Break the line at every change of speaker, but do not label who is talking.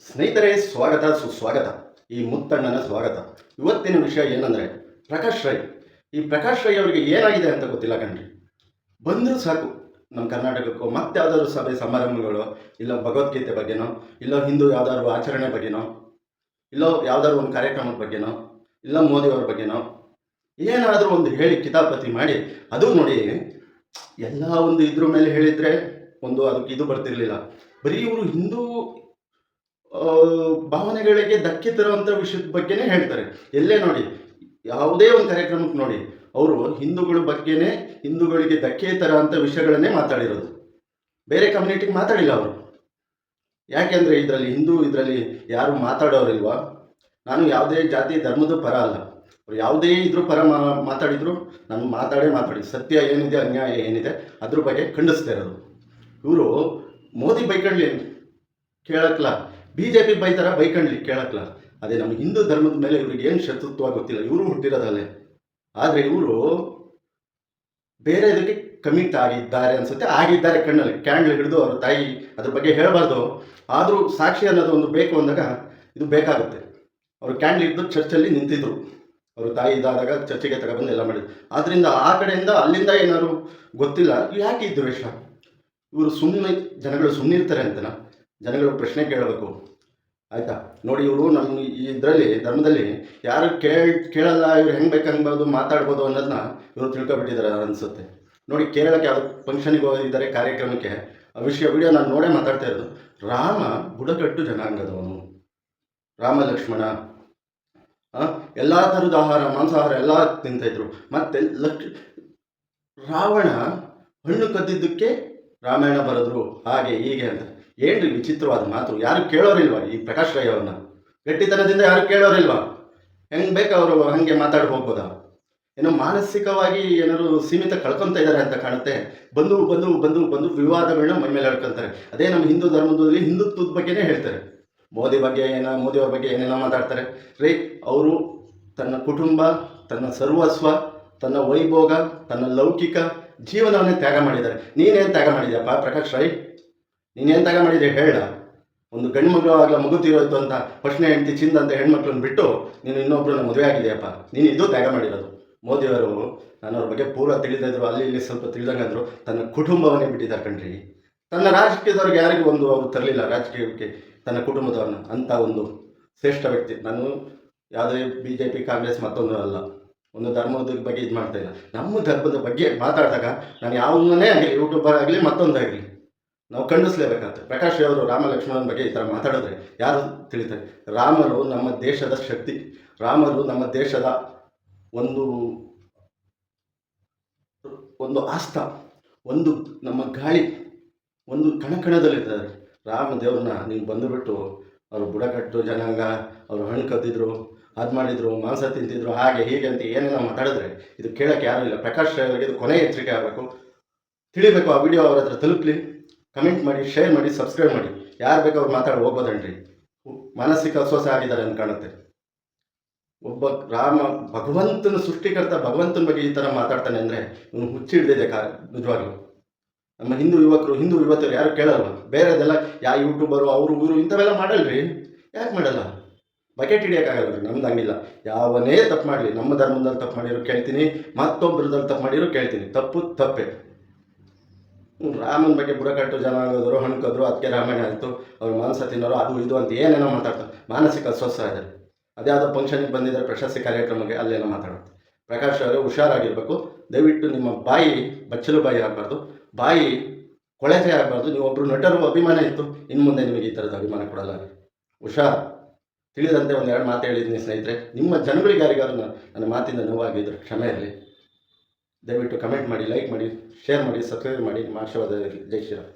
ಸ್ನೇಹಿತರೆ, ಸ್ವಾಗತ ಸುಸ್ವಾಗತ. ಈ ಮುತ್ತಣ್ಣನ ಸ್ವಾಗತ. ಇವತ್ತಿನ ವಿಷಯ ಏನಂದರೆ ಪ್ರಕಾಶ್ ರೈ. ಈ ಪ್ರಕಾಶ್ ರೈ ಅವರಿಗೆ ಏನಾಗಿದೆ ಅಂತ ಗೊತ್ತಿಲ್ಲ ಕಣ್ರಿ. ಬಂದರೂ ಸಾಕು ನಮ್ಮ ಕರ್ನಾಟಕಕ್ಕೂ ಮತ್ತೆ ಯಾವುದಾದ್ರು ಸಭೆ ಸಮಾರಂಭಗಳು, ಇಲ್ಲ ಭಗವದ್ಗೀತೆ ಬಗ್ಗೆನೋ, ಇಲ್ಲ ಹಿಂದೂ ಯಾವುದಾದ್ರು ಆಚರಣೆ ಬಗ್ಗೆನೋ, ಇಲ್ಲ ಯಾವುದಾದ್ರು ಒಂದು ಕಾರ್ಯಕ್ರಮದ ಬಗ್ಗೆನೋ, ಇಲ್ಲ ಮೋದಿಯವ್ರ ಬಗ್ಗೆನೋ ಏನಾದರೂ ಒಂದು ಹೇಳಿ ಕಿತಾಪತಿ ಮಾಡಿ, ಅದು ನೋಡಿ ಎಲ್ಲ ಒಂದು ಇದ್ರ ಮೇಲೆ ಹೇಳಿದರೆ ಒಂದು ಅದಕ್ಕೆ ಇದು ಬರ್ತಿರ್ಲಿಲ್ಲ. ಬರೀ ಇವರು ಹಿಂದೂ ಭಾವನೆಗಳಿಗೆ ಧಕ್ಕೆ ತರುವಂಥ ವಿಷಯದ ಬಗ್ಗೆನೇ ಹೇಳ್ತಾರೆ. ಎಲ್ಲೇ ನೋಡಿ, ಯಾವುದೇ ಒಂದು ಕಾರ್ಯಕ್ರಮಕ್ಕೆ ನೋಡಿ, ಅವರು ಹಿಂದೂಗಳ ಬಗ್ಗೆನೇ, ಹಿಂದೂಗಳಿಗೆ ಧಕ್ಕೆ ತರೋಂಥ ವಿಷಯಗಳನ್ನೇ ಮಾತಾಡಿರೋದು. ಬೇರೆ ಕಮ್ಯುನಿಟಿಗೆ ಮಾತಾಡಿಲ್ಲ ಅವರು. ಯಾಕೆಂದರೆ ಇದರಲ್ಲಿ ಯಾರು ಮಾತಾಡೋರಿಲ್ವಾ? ನಾನು ಯಾವುದೇ ಜಾತಿ ಧರ್ಮದ ಪರ ಅಲ್ಲ. ಅವ್ರು ಯಾವುದೇ ಇದ್ರ ಪರ ಮಾತಾಡಿದ್ರು ನಾನು ಮಾತಾಡಿ ಸತ್ಯ ಏನಿದೆ, ಅನ್ಯಾಯ ಏನಿದೆ ಅದ್ರ ಬಗ್ಗೆ ಖಂಡಿಸ್ತಾ ಇರೋದು. ಇವರು ಮೋದಿ ಬೈಕಂಡ್ಲಿ ಕೇಳಕ್ಲ, BJP ಬೈಕಂಡ್ಲಿ ಕೇಳಕ್ಲ. ಅದೇ ನಮ್ಮ ಹಿಂದೂ ಧರ್ಮದ ಮೇಲೆ ಇವ್ರಿಗೆ ಏನು ಶತ್ರುತ್ವ ಗೊತ್ತಿಲ್ಲ. ಇವರು ಹುಟ್ಟಿರೋದಲ್ಲೇ. ಆದರೆ ಇವರು ಬೇರೆ ಇದಕ್ಕೆ ಕಮಿಟ್ ಆಗಿದ್ದಾರೆ ಅನ್ಸುತ್ತೆ. ಆಗಿದ್ದಾರೆ ಕಣ್ಣಲ್ಲಿ ಕ್ಯಾಂಡ್ಲ್ ಹಿಡಿದು ಅವ್ರ ತಾಯಿ ಅದ್ರ ಬಗ್ಗೆ ಹೇಳಬಾರ್ದು. ಆದರೂ ಸಾಕ್ಷಿ ಅನ್ನೋದು ಒಂದು ಬೇಕು ಅಂದಾಗ ಇದು ಬೇಕಾಗುತ್ತೆ. ಅವರು ಕ್ಯಾಂಡ್ಲ್ ಹಿಡಿದು ಚರ್ಚಲ್ಲಿ ನಿಂತಿದ್ರು. ಅವರು ತಾಯಿ ಇದಾದಾಗ ಚರ್ಚೆಗೆ ತಗೊಬಂದು ಎಲ್ಲ ಮಾಡಿದ್ರು. ಆದ್ದರಿಂದ ಆ ಕಡೆಯಿಂದ ಅಲ್ಲಿಂದ ಏನಾದ್ರು ಗೊತ್ತಿಲ್ಲ. ಯಾಕೆ ಈ ದ್ವೇಷ? ಇವರು ಜನಗಳು ಸುಮ್ಮನಿರ್ತಾರೆ ಅಂತನ? ಜನಗಳು ಪ್ರಶ್ನೆ ಕೇಳಬೇಕು, ಆಯಿತಾ? ನೋಡಿ, ಇವರು ನಮ್ಮ ಇದರಲ್ಲಿ ಧರ್ಮದಲ್ಲಿ ಯಾರು ಕೇಳಲ್ಲ, ಇವ್ರು ಹೆಂಗೆ ಬೇಕು ಹಂಗ್ಬೋದು ಮಾತಾಡ್ಬೋದು ಅನ್ನೋದನ್ನ ಇವರು ತಿಳ್ಕೊಬಿಟ್ಟಿದ್ದಾರೆ ಅನಿಸುತ್ತೆ. ನೋಡಿ, ಕೇರಳಕ್ಕೆ ಯಾವ ಫಂಕ್ಷನಿಗೆ ಹೋಗಿದ್ದಾರೆ, ಕಾರ್ಯಕ್ರಮಕ್ಕೆ. ಆ ವಿಡಿಯೋ ನಾನು ನೋಡೇ ಮಾತಾಡ್ತಾ ಇರೋದು. ರಾಮ ಬುಡಕಟ್ಟು ಜನಾಂಗದವನು, ರಾಮ ಲಕ್ಷ್ಮಣ ಎಲ್ಲ ಥರದ ಆಹಾರ, ಮಾಂಸಾಹಾರ ಎಲ್ಲ ತಿಂತಾಯಿದ್ರು. ಮತ್ತು ರಾವಣ ಹಣ್ಣು ಕದ್ದಿದ್ದಕ್ಕೆ ರಾಮಾಯಣ ಬರೆದ್ರು, ಹಾಗೆ ಹೀಗೆ ಅಂತ. ಏನ್ರಿ ವಿಚಿತ್ರವಾದ ಮಾತು! ಯಾರು ಕೇಳೋರಿಲ್ವಾ ಈ ಪ್ರಕಾಶ್ ರೈ ಅವ್ರನ್ನ? ಗಟ್ಟಿತನದಿಂದ ಯಾರು ಕೇಳೋರಿಲ್ವಾ? ಹೆಂಗೆ ಬೇಕು ಅವರು ಹಾಗೆ ಮಾತಾಡಿ ಹೋಗ್ಬೋದಾ? ಏನೋ ಮಾನಸಿಕವಾಗಿ ಏನಾದ್ರು ಸೀಮಿತ ಕಳ್ಕೊತಾ ಇದ್ದಾರೆ ಅಂತ ಕಾಣುತ್ತೆ. ಬಂದು ಬಂದು ಬಂದು ಬಂದು ವಿವಾದಗಳನ್ನ ಮೈ ಮೇಲೆ ಹೇಳ್ಕೊತಾರೆ. ಅದೇ ನಮ್ಮ ಹಿಂದೂ ಧರ್ಮದಲ್ಲಿ ಹಿಂದುತ್ವದ ಬಗ್ಗೆನೇ ಹೇಳ್ತಾರೆ. ಮೋದಿಯವ್ರ ಬಗ್ಗೆ ಏನೇನೋ ಮಾತಾಡ್ತಾರೆ ರೀ. ಅವರು ತನ್ನ ಕುಟುಂಬ, ತನ್ನ ಸರ್ವಸ್ವ, ತನ್ನ ವೈಭೋಗ, ತನ್ನ ಲೌಕಿಕ ಜೀವನವನ್ನೇ ತ್ಯಾಗ ಮಾಡಿದ್ದಾರೆ. ನೀನೇನು ತ್ಯಾಗ ಮಾಡಿದ್ಯಪ್ಪ ಪ್ರಕಾಶ್ ರೈ? ನೀನೇನು ತ್ಯಾಗ ಮಾಡಿದೆ ಹೇಳ? ಒಂದು ಗಂಡು ಮಗಳು ಆಗಲ ಮಗು ತೀರೋಯ್ತು ಅಂತ ಫಸ್ಟ್ನೇ ಹೆಂಡತಿ ಚಿಂದ ಅಂತ ಹೆಣ್ಮಕ್ಳನ್ನ ಬಿಟ್ಟು ನೀನು ಇನ್ನೊಬ್ಬರನ್ನ ಮದುವೆ ಆಗಿದೆಯಪ್ಪ. ನೀನು ಇದು ತ್ಯಾಗ ಮಾಡಿರೋದು. ಮೋದಿಯವರು ನಾನು ಅವ್ರ ಬಗ್ಗೆ ಪೂರ್ವ ತಿಳಿದಿದ್ರು, ಅಲ್ಲಿ ಇಲ್ಲಿ ಸ್ವಲ್ಪ ತಿಳಿದಂಗಾದ್ರು, ತನ್ನ ಕುಟುಂಬವನ್ನೇ ಬಿಟ್ಟಿದ್ದಾರೆ ಕಣ್ರಿ. ತನ್ನ ರಾಜಕೀಯದವ್ರಿಗೆ ಯಾರಿಗೂ ಒಂದು ಅವರು ತರಲಿಲ್ಲ ರಾಜಕೀಯಕ್ಕೆ ತನ್ನ ಕುಟುಂಬದವ್ರನ್ನ. ಅಂಥ ಒಂದು ಶ್ರೇಷ್ಠ ವ್ಯಕ್ತಿ. ನಾನು ಯಾವುದೇ BJP ಕಾಂಗ್ರೆಸ್ ಮತ್ತೊಂದು ಅಲ್ಲ, ಒಂದು ಧರ್ಮದ ಬಗ್ಗೆ ಇದು ಮಾಡ್ತಾ ಇಲ್ಲ. ನಮ್ಮ ಧರ್ಮದ ಬಗ್ಗೆ ಮಾತಾಡಿದಾಗ ನಾನು ಯಾವನ್ನೇ ಆಗಲಿ, ಯೂಟ್ಯೂಬರ್ ಆಗಲಿ ಮತ್ತೊಂದಾಗಲಿ, ನಾವು ಖಂಡಿಸ್ಲೇಬೇಕಾಗ್ತದೆ. ಪ್ರಕಾಶ್ ಅವರು ರಾಮ ಲಕ್ಷ್ಮಣನ ಬಗ್ಗೆ ಈ ಥರ ಮಾತಾಡಿದ್ರೆ ಯಾರು ತಿಳಿತಾರೆ? ರಾಮರು ನಮ್ಮ ದೇಶದ ಶಕ್ತಿ, ರಾಮರು ನಮ್ಮ ದೇಶದ ಒಂದು ಒಂದು ಆಸ್ಥ, ಒಂದು ನಮ್ಮ ಗಾಳಿ, ಒಂದು ಕಣಕಣದಲ್ಲಿದ್ದಾರೆ. ರಾಮ ದೇವ್ರನ್ನ ನೀವು ಬಂದುಬಿಟ್ಟು ಅವರು ಬುಡಕಟ್ಟು ಜನಾಂಗ, ಅವರು ಹಣ್ಣು ಕದ್ದಿದ್ರು, ಅದು ಮಾಡಿದರು, ಮಾಂಸ ತಿಂತಿದ್ರು, ಹಾಗೆ ಹೀಗೆ ಅಂತ ಏನೇನೋ ಮಾತಾಡಿದ್ರೆ ಇದು ಕೇಳೋಕ್ಕೆ ಯಾರೂ ಇಲ್ಲ. ಪ್ರಕಾಶ್ ಅವರಿಗೆ ಇದು ಕೊನೆಯ ಎಚ್ಚರಿಕೆ ಆಗಬೇಕು, ತಿಳಿಬೇಕು. ಆ ವಿಡಿಯೋ ಅವ್ರ ಹತ್ರ ತಲುಪಲಿ. ಕಮೆಂಟ್ ಮಾಡಿ, ಶೇರ್ ಮಾಡಿ, ಸಬ್ಸ್ಕ್ರೈಬ್ ಮಾಡಿ. ಯಾರು ಬೇಕು ಅವ್ರು ಮಾತಾಡಿ ಹೋಗ್ಬೋದನ್ರಿ. ಮಾನಸಿಕ ಅಸ್ವಸ್ಥ ಆಗಿದ್ದಾರೆ ಅಂತ ಕಾಣುತ್ತೆ. ಒಬ್ಬ ರಾಮ ಭಗವಂತನ ಸೃಷ್ಟಿಕರ್ತ, ಭಗವಂತನ ಬಗ್ಗೆ ಈ ಥರ ಮಾತಾಡ್ತಾನೆ ಅಂದರೆ ಇವನು ಹುಚ್ಚಿ ಹಿಡಿದಿದೆ ನಿಜವಾಗ್ಲೂ. ನಮ್ಮ ಹಿಂದೂ ಯುವತಿಯರು ಯಾರು ಕೇಳಲ್ವ? ಬೇರೆದೆಲ್ಲ ಯಾವ ಯೂಟ್ಯೂಬರು ಅವರು ಇವರು ಇಂಥವೆಲ್ಲ ಮಾಡಲ್ರಿ. ಯಾಕೆ ಮಾಡಲ್ಲ? ಬಕೆಟ್ ಹಿಡಿಯೋಕ್ಕಾಗಲ್ಲ ರೀ. ನಮ್ದು ಹಂಗಿಲ್ಲ. ಯಾವನೇ ತಪ್ಪು ಮಾಡಲಿ, ನಮ್ಮ ಧರ್ಮದಲ್ಲಿ ತಪ್ಪು ಮಾಡಿರೋ ಕೇಳ್ತೀನಿ, ಮತ್ತೊಬ್ಬರದಲ್ಲಿ ತಪ್ಪು ಮಾಡಿರೋ ಕೇಳ್ತೀನಿ. ತಪ್ಪೇ. ರಾಮನ ಬಗ್ಗೆ ಬುಡಕಟ್ಟು ಜನಾಂಗದವರು ಹಣ್ಣು ಕದ್ರು, ಅದಕ್ಕೆ ರಾಮಾಯಣ ಆಯಿತು, ಅವ್ರು ಮಾಂಸ ತಿನ್ನೋರು, ಅದು ಇದು ಅಂತ ಏನೇನೋ ಮಾತಾಡ್ತಾರೆ. ಮಾನಸಿಕ ಅಸ್ವಸ್ಥ ಇದೆ. ಅದ್ಯಾವುದೋ ಫಂಕ್ಷನಿಗೆ ಬಂದಿದ್ದಾರೆ, ಪ್ರಶಸ್ತಿ ಕಾರ್ಯಕ್ರಮಕ್ಕೆ, ಅಲ್ಲೇನೋ ಮಾತಾಡುತ್ತೆ. ಪ್ರಕಾಶ್ ಅವರೇ ಹುಷಾರಾಗಿರಬೇಕು. ದಯವಿಟ್ಟು ನಿಮ್ಮ ಬಾಯಿ ಬಚ್ಚಲು ಬಾಯಿ ಆಗಬಾರ್ದು, ಬಾಯಿ ಕೊಳೆತೆ ಆಗಬಾರ್ದು. ನೀವೊಬ್ಬರು ನಟರು ಅಭಿಮಾನ ಇತ್ತು, ಇನ್ನು ಮುಂದೆ ನಿಮಗೆ ಈ ಥರದ ಅಭಿಮಾನ ಕೊಡಲ್ಲ. ಹುಷಾರ್. ತಿಳಿದಂತೆ ಒಂದೆರಡು ಮಾತು ಹೇಳಿದ್ದೀನಿ ಸ್ನೇಹಿತರೆ. ನಿಮ್ಮ ಜನಗಳಿಗೆ ಯಾರಿಗಾರು ನನ್ನ ಮಾತಿಂದ ನೋವಾಗಿದ್ದರೆ ಕ್ಷಮೆ ಇರಲಿ. ದಯವಿಟ್ಟು ಕಮೆಂಟ್ ಮಾಡಿ, ಲೈಕ್ ಮಾಡಿ, ಶೇರ್ ಮಾಡಿ, ಸಬ್ಸ್ಕ್ರೈಬ್ ಮಾಡಿ. ನಿಮ್ಮ ಆಶೀರ್ವಾದ ಇರಲಿ. ಜೈ ಶ್ರೀರಾಮ್.